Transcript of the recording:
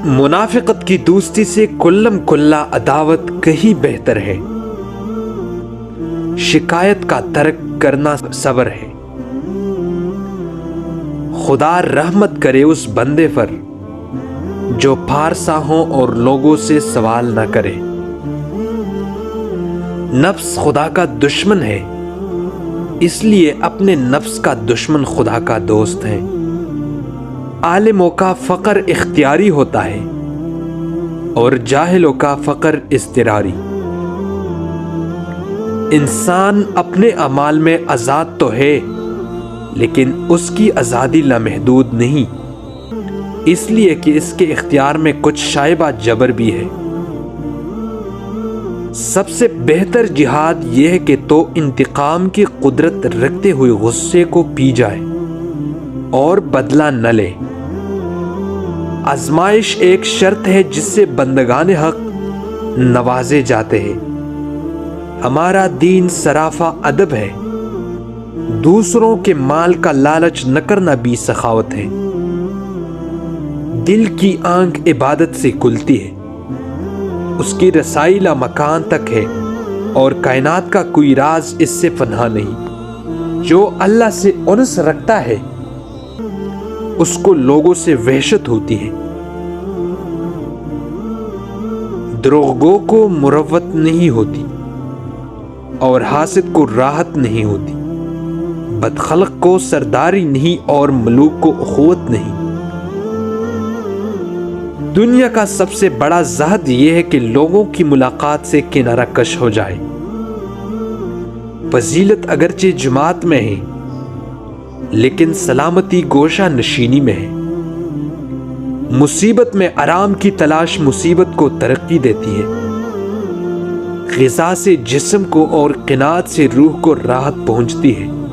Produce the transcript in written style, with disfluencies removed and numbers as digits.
منافقت کی دوستی سے کلم کلا عداوت کہیں بہتر ہے۔ شکایت کا ترک کرنا صبر ہے۔ خدا رحمت کرے اس بندے پر جو پارسا ہو اور لوگوں سے سوال نہ کرے۔ نفس خدا کا دشمن ہے، اس لیے اپنے نفس کا دشمن خدا کا دوست ہے۔ عالموں کا فقر اختیاری ہوتا ہے اور جاہلوں کا فقر اضطراری۔ انسان اپنے اعمال میں آزاد تو ہے، لیکن اس کی آزادی لامحدود نہیں، اس لیے کہ اس کے اختیار میں کچھ شائبہ جبر بھی ہے۔ سب سے بہتر جہاد یہ ہے کہ تو انتقام کی قدرت رکھتے ہوئے غصے کو پی جائے اور بدلہ نہ لے۔ آزمائش ایک شرط ہے جس سے بندگان حق نوازے جاتے ہیں۔ ہمارا دین سرافہ ادب ہے، دوسروں کے مال کا لالچ نہ کرنا بھی سخاوت ہے۔ دل کی آنکھ عبادت سے کھلتی ہے، اس کی رسائی لامکان تک ہے، اور کائنات کا کوئی راز اس سے پنہا نہیں۔ جو اللہ سے انس رکھتا ہے اس کو لوگوں سے وحشت ہوتی ہے۔ دروغگو کو مروت نہیں ہوتی اور حاسد کو راحت نہیں ہوتی، بدخلق کو سرداری نہیں اور ملوک کو اخوت نہیں۔ دنیا کا سب سے بڑا زہد یہ ہے کہ لوگوں کی ملاقات سے کنارہ کش ہو جائے۔ فضیلت اگرچہ جماعت میں ہے، لیکن سلامتی گوشہ نشینی میں ہے۔ مصیبت میں آرام کی تلاش مصیبت کو ترقی دیتی ہے۔ غذا سے جسم کو اور قناعت سے روح کو راحت پہنچتی ہے۔